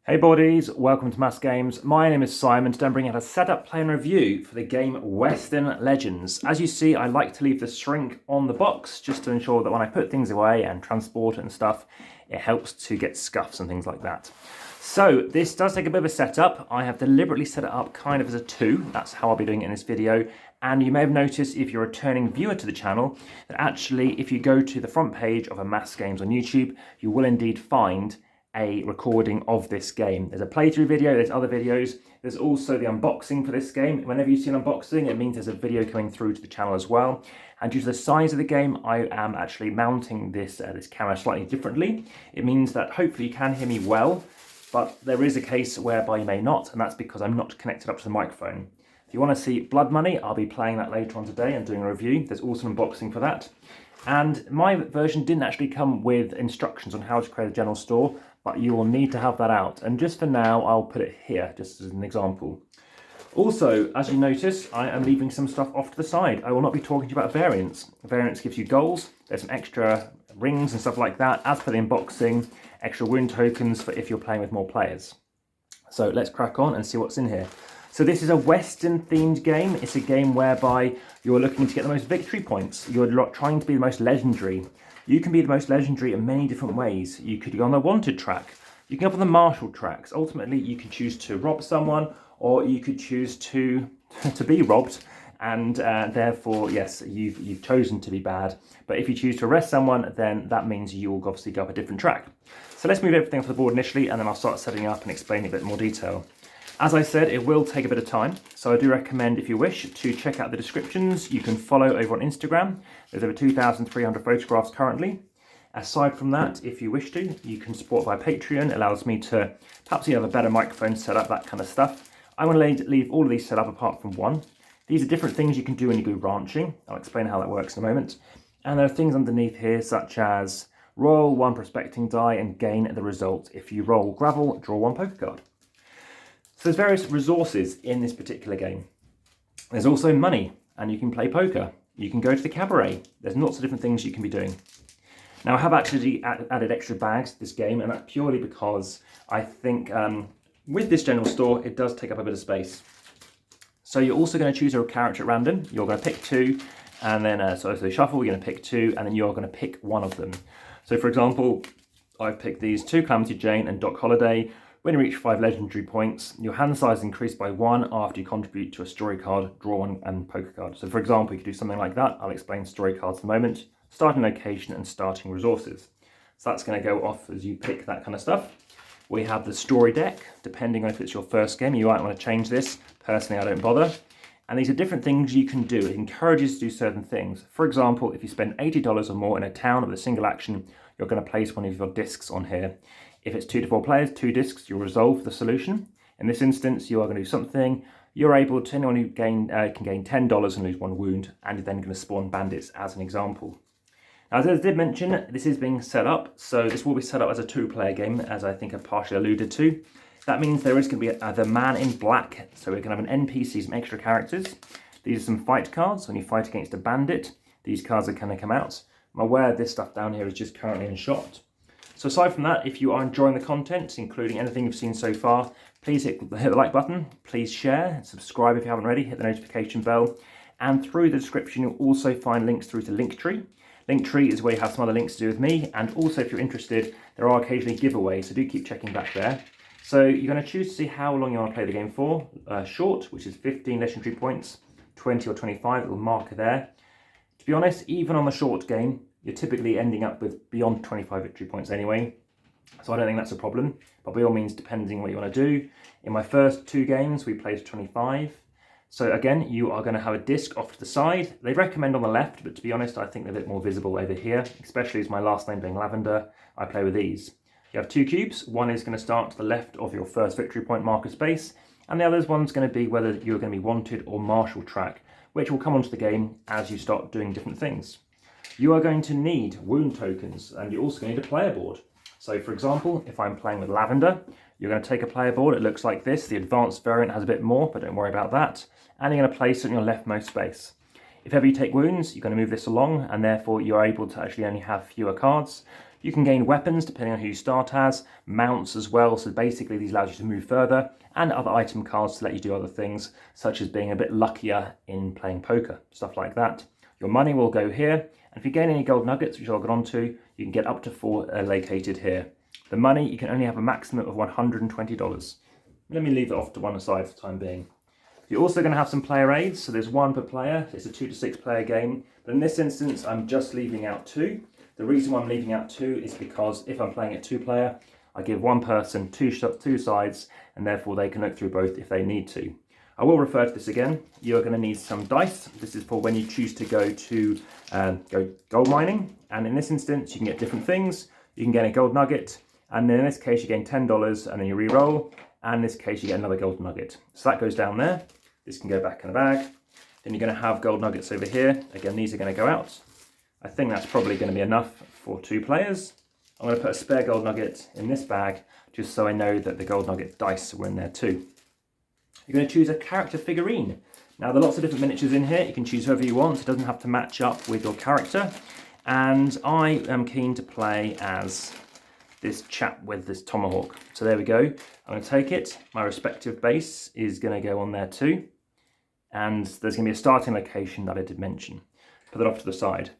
Hey buddies, welcome to AmassGames. My name is Simon. Today I'm bringing out a setup, play and review for the game Western Legends. As you see, I like to leave the shrink on the box just to ensure that when I put things away and transport it and stuff, it helps to get scuffs and things like that. So this does take a bit of a setup. I have deliberately set it up kind of as a 2. That's how I'll be doing it in this video. And you may have noticed if you're a returning viewer to the channel, that actually if you go to the front page of AmassGames on YouTube, you will indeed find a recording of this game. There's a playthrough video, there's other videos, there's also the unboxing for this game. Whenever you see an unboxing, it means there's a video coming through to the channel as well. And due to the size of the game, I am actually mounting this camera slightly differently. It means that hopefully you can hear me well, but there is a case whereby you may not, and that's because I'm not connected up to the microphone. If you want to see Blood Money, I'll be playing that later on today and doing a review. There's also an unboxing for that. And my version didn't actually come with instructions on how to create a general store, but you will need to have that out. And just for now, I'll put it here, just as an example. Also, as you notice, I am leaving some stuff off to the side. I will not be talking to you about variants. Variants gives you goals, there's some extra rings and stuff like that. As for the unboxing, extra wound tokens for if you're playing with more players. So let's crack on and see what's in here. So this is a Western themed game. It's a game whereby you're looking to get the most victory points. You're trying to be the most legendary. You can be the most legendary in many different ways. You could go on the wanted track. You can go on the martial tracks. Ultimately, you can choose to rob someone, or you could choose to be robbed. And therefore, yes, you've chosen to be bad. But if you choose to arrest someone, then that means you will obviously go up a different track. So let's move everything off the board initially, and then I'll start setting up and explaining a bit more detail. As I said, it will take a bit of time, so I do recommend, if you wish, to check out the descriptions. You can follow over on Instagram. There's over 2,300 photographs currently. Aside from that, if you wish to, you can support via Patreon. It allows me to perhaps have a better microphone set up, that kind of stuff. I'm going to leave all of these set up apart from one. These are different things you can do when you go ranching. I'll explain how that works in a moment. And there are things underneath here, such as roll 1 prospecting die and gain the result. If you roll gravel, draw 1 poker card. So there's various resources in this particular game. There's also money, and you can play poker. You can go to the cabaret. There's lots of different things you can be doing. Now I have actually added extra bags to this game, and that's purely because I think with this general store, it does take up a bit of space. So you're also going to choose a character at random. You're going to pick 2, and then so shuffle, you're going to pick 2, and then you're going to pick one of them. So for example, I've picked these 2 Calamity Jane and Doc Holliday. When you reach 5 legendary points, your hand size is increased by 1 after you contribute to a story card, draw 1 and poker card. So for example, you could do something like that. I'll explain story cards in a moment. Starting location and starting resources. So that's going to go off as you pick that kind of stuff. We have the story deck. Depending on if it's your first game, you might want to change this. Personally, I don't bother. And these are different things you can do. It encourages you to do certain things. For example, if you spend $80 or more in a town with a single action, you're going to place one of your discs on here. If it's 2 to 4 players, 2 discs, you'll resolve the solution. In this instance, you are going to do something. You're able to, anyone who can gain $10 and lose 1 wound, and you're then going to spawn bandits as an example. Now, as I did mention, this is being set up, so this will be set up as a 2-player game, as I think I partially alluded to. That means there is going to be the man in black, so we're going to have an NPC, some extra characters. These are some fight cards. When you fight against a bandit, these cards are going to come out. I'm aware this stuff down here is just currently in shot. So aside from that, if you are enjoying the content, including anything you've seen so far, please hit the like button, please share, subscribe if you haven't already, hit the notification bell, and through the description you'll also find links through to Linktree. Linktree is where you have some other links to do with me, and also if you're interested, there are occasionally giveaways, so do keep checking back there. So you're going to choose to see how long you want to play the game for. Short, which is 15 legendary points, 20 or 25, little marker there. To be honest, even on the short game, you're typically ending up with beyond 25 victory points anyway. So I don't think that's a problem, but by all means, depending on what you want to do. In my first 2 games, we played 25. So again, you are going to have a disc off to the side. They recommend on the left, but to be honest, I think they're a bit more visible over here, especially as my last name being Lavender, I play with these. You have 2 cubes. One is going to start to the left of your first victory point marker space, and the other one's going to be whether you're going to be wanted or martial track, which will come onto the game as you start doing different things. You are going to need wound tokens, and you're also going to need a player board. So for example, if I'm playing with Lavender, you're going to take a player board. It looks like this. The advanced variant has a bit more, but don't worry about that. And you're going to place it in your leftmost space. If ever you take wounds, you're going to move this along, and therefore you're able to actually only have fewer cards. You can gain weapons depending on who you start as, mounts as well, so basically these allows you to move further, and other item cards to let you do other things, such as being a bit luckier in playing poker, stuff like that. Your money will go here, and if you gain any gold nuggets, which I'll get onto, you can get up to 4 located here. The money, you can only have a maximum of $120. Let me leave it off to one side for the time being. You're also going to have some player aids, so there's 1 per player. It's a 2 to 6 player game, but in this instance I'm just leaving out 2. The reason why I'm leaving out 2 is because if I'm playing it 2 player, I give one person two sides, and therefore they can look through both if they need to. I will refer to this again. You're going to need some dice. This is for when you choose to go gold mining, and in this instance you can get different things. You can get a gold nugget, and then in this case you gain $10 and then you re-roll, and in this case you get another gold nugget. So that goes down there. This can go back in the bag. Then you're going to have gold nuggets over here. Again, these are going to go out. I think that's probably going to be enough for 2 players. I'm going to put a spare gold nugget in this bag, just so I know that the gold nugget dice were in there too. You're going to choose a character figurine. Now, there are lots of different miniatures in here. You can choose whoever you want. It doesn't have to match up with your character. And I am keen to play as this chap with this tomahawk. So there we go. I'm going to take it. My respective base is going to go on there too. And there's going to be a starting location that I did mention. Put that off to the side.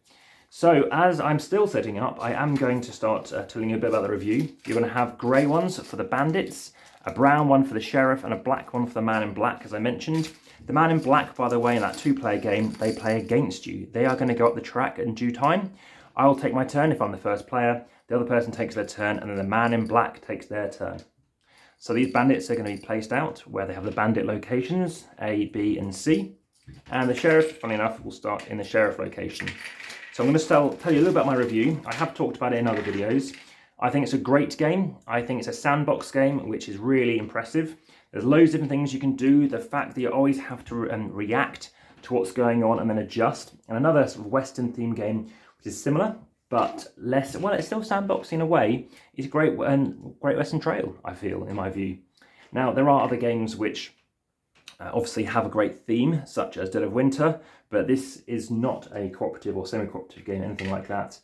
So as I'm still setting up, I am going to start telling you a bit about the review. You're going to have grey ones for the bandits, a brown one for the sheriff, and a black one for the man in black, as I mentioned. The man in black, by the way, in that 2-player game, they play against you. They are going to go up the track in due time. I'll take my turn if I'm the first player. The other person takes their turn, and then the man in black takes their turn. So these bandits are going to be placed out where they have the bandit locations, A, B, and C. And the sheriff, funny enough, will start in the sheriff location. So I'm going to tell you a little about my review. I have talked about it in other videos. I think it's a great game. I think it's a sandbox game, which is really impressive. There's loads of different things you can do. The fact that you always have to react to what's going on and then adjust. And another sort of Western themed game, which is similar, but less, well, it's still sandboxing in a way, is Great Western Trail, I feel, in my view. Now, there are other games which obviously have a great theme, such as Dead of Winter, but this is not a cooperative or semi-cooperative game, anything like that.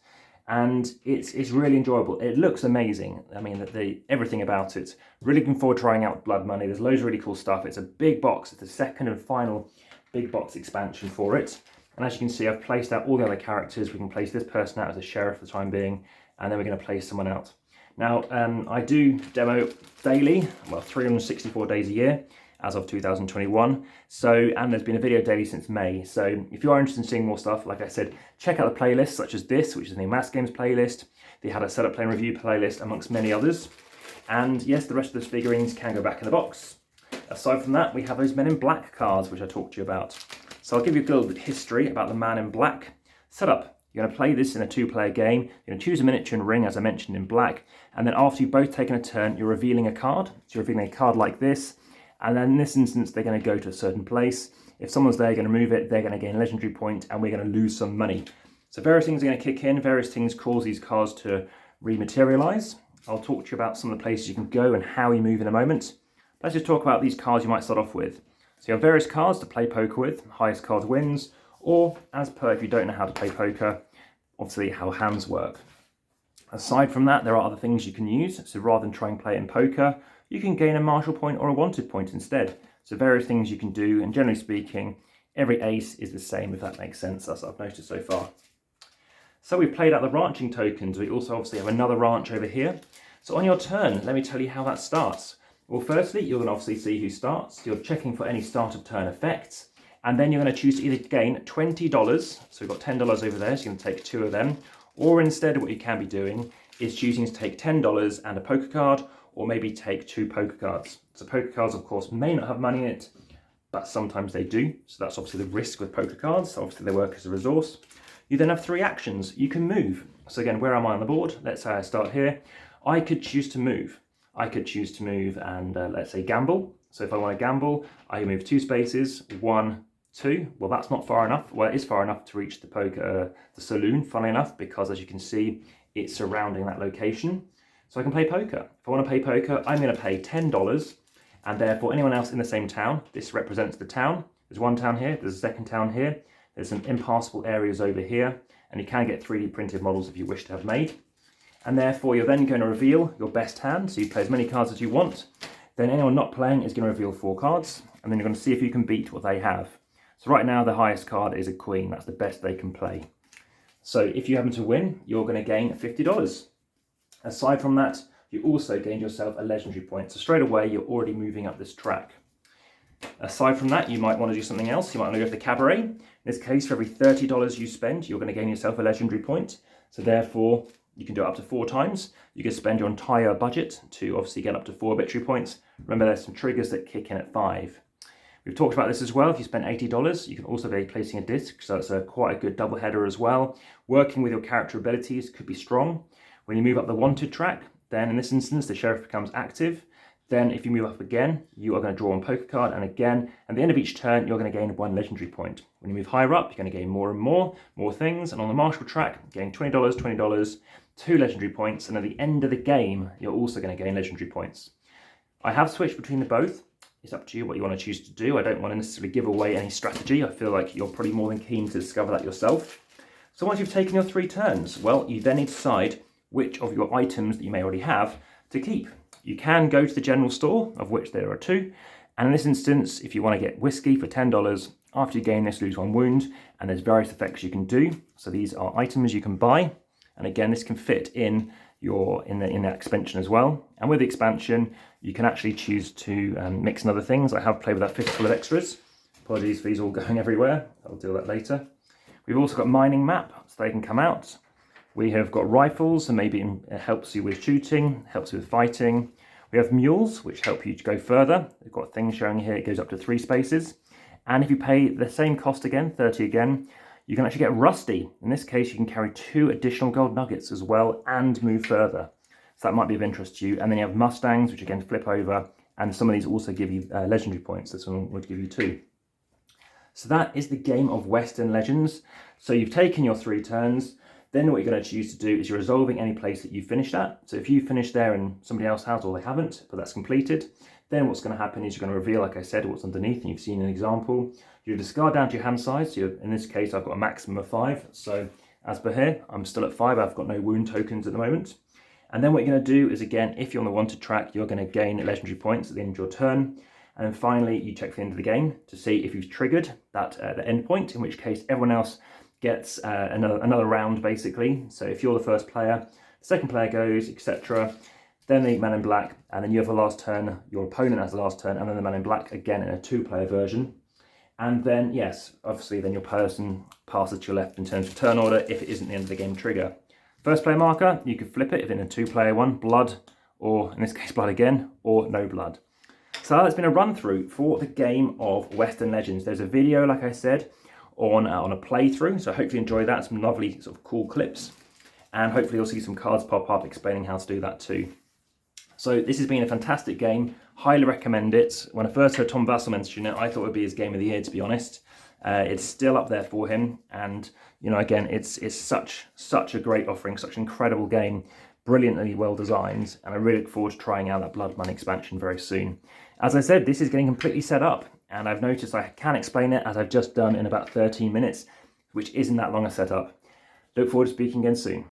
And it's really enjoyable. It looks amazing. I mean, everything about it. Really looking forward to trying out Blood Money. There's loads of really cool stuff. It's a big box. It's the second and final big box expansion for it. And as you can see, I've placed out all the other characters. We can place this person out as a sheriff for the time being, and then we're going to place someone out. Now, I do demo daily, well, 364 days a year, as of 2021. And there's been a video daily since May. So if you are interested in seeing more stuff, like I said, check out the playlists such as this, which is the AmassGames playlist. They had a setup, play and review playlist, amongst many others. And yes, the rest of those figurines can go back in the box. Aside from that, we have those Men in Black cards, which I talked to you about. So I'll give you a little bit of history about the Man in Black setup. You're going to play this in a 2-player game. You're going to choose a miniature and ring, as I mentioned, in black. And then after you've both taken a turn, you're revealing a card. So you're revealing a card like this. And then in this instance, they're going to go to a certain place. If someone's there going to move it, they're going to gain a legendary point, and we're going to lose some money. So various things are going to kick in. Various things cause these cards to rematerialize. I'll talk to you about some of the places you can go and how you move in a moment. Let's just talk about these cards you might start off with. So you have various cards to play poker with. Highest card wins. Or, as per if you don't know how to play poker, obviously how hands work. Aside from that, there are other things you can use. So rather than try and play it in poker, you can gain a marshal point or a wanted point instead. So various things you can do, and generally speaking, every ace is the same, if that makes sense, as I've noticed so far. So we've played out the ranching tokens. We also obviously have another ranch over here. So on your turn, let me tell you how that starts. Well, firstly, you're going to obviously see who starts. You're checking for any start of turn effects. And then you're going to choose to either gain $20. So we've got $10 over there, so you're going to take 2 of them. Or instead, what you can be doing is choosing to take $10 and a poker card, or maybe take 2 poker cards. So poker cards, of course, may not have money in it, but sometimes they do. So that's obviously the risk with poker cards. Obviously, they work as a resource. You then have 3 actions. You can move. So again, where am I on the board? Let's say I start here. I could choose to move. I could choose to move and let's say gamble. So if I want to gamble, I move 2 spaces, 1, 2. Well, that's not far enough. Well, it is far enough to reach the saloon, funnily enough, because as you can see, it's surrounding that location. So I can play poker. If I want to play poker, I'm going to pay $10, and therefore anyone else in the same town, this represents the town. There's one town here, there's a second town here, there's some impassable areas over here, and you can get 3D printed models if you wish to have made. and therefore you're then going to reveal your best hand, so you play as many cards as you want. Then anyone not playing is going to reveal 4 cards, and then you're going to see if you can beat what they have. So right now the highest card is a queen, that's the best they can play. So if you happen to win, you're going to gain $50. Aside from that, you also gained yourself a legendary point, so straight away you're already moving up this track. Aside from that, you might want to do something else. You might want to go for the cabaret. In this case, for every $30 you spend, you're going to gain yourself a legendary point. So therefore, you can do it up to 4 times. You can spend your entire budget to obviously get up to 4 victory points. Remember, there's some triggers that kick in at 5. We've talked about this as well. If you spend $80, you can also be placing a disc, so it's quite a good double header as well. Working with your character abilities could be strong. When you move up the wanted track, then in this instance, the sheriff becomes active. Then if you move up again, you are going to draw one poker card, and again, at the end of each turn, you're going to gain 1 legendary point. When you move higher up, you're going to gain more and more things, and on the marshal track, gain $20, $20, 2 legendary points, and at the end of the game, you're also going to gain legendary points. I have switched between the both. It's up to you what you want to choose to do. I don't want to necessarily give away any strategy. I feel like you're probably more than keen to discover that yourself. So once you've taken your 3 turns, well, you then need to decide which of your items that you may already have to keep. You can go to the general store, of which there are 2, and in this instance, if you want to get whiskey for $10, after you gain this, lose 1 wound, and there's various effects you can do. So these are items you can buy, and again, this can fit in that expansion as well. And with the expansion, you can actually choose to mix in other things. I have played with that fistful of extras. Apologies for these all going everywhere. I'll do that later. We've also got mining map, so they can come out. We have got rifles, and maybe it helps you with shooting, helps you with fighting. We have mules, which help you to go further. We've got things showing here, it goes up to 3 spaces. And if you pay the same cost again, 30 again, you can actually get rusty. In this case, you can carry 2 additional gold nuggets as well and move further. So that might be of interest to you. And then you have mustangs, which again flip over, and some of these also give you legendary points. This one would give you 2. So that is the game of Western Legends. So you've taken your 3 turns. Then what you're going to choose to do is you're resolving any place that you finished at. So if you finish there and somebody else has, or they haven't, but that's completed, then what's going to happen is you're going to reveal, like I said, what's underneath, and you've seen an example. You discard down to your hand size. So in this case, I've got a maximum of 5. So as per here, I'm still at 5. I've got no wound tokens at the moment. And then what you're going to do is, again, if you're on the wanted track, you're going to gain legendary points at the end of your turn. And then finally, you check for the end of the game to see if you've triggered that the end point, in which case everyone else gets another round, basically. So if you're the first player, the second player goes, etc. Then the man in black, and then you have the last turn, your opponent has the last turn, and then the man in black again in a 2-player version. And then, yes, obviously then your person passes to your left in terms of turn order if it isn't the end of the game trigger. First player marker, you could flip it if in a 2-player one, blood, or in this case blood again, or no blood. So that's been a run through for the game of Western Legends. There's a video, like I said, on a playthrough, so hopefully enjoy that, some lovely sort of cool clips, and hopefully you'll see some cards pop up explaining how to do that too. So this has been a fantastic game, highly recommend it. When I first heard Tom Vassell mention it, I thought it would be his game of the year, to be honest. It's still up there for him, and you know, again, it's such a great offering, such an incredible game, brilliantly well designed, and I really look forward to trying out that Blood Money expansion very soon. As I said, this is getting completely set up, and I've noticed I can explain it as I've just done in about 13 minutes, which isn't that long a setup. Look forward to speaking again soon.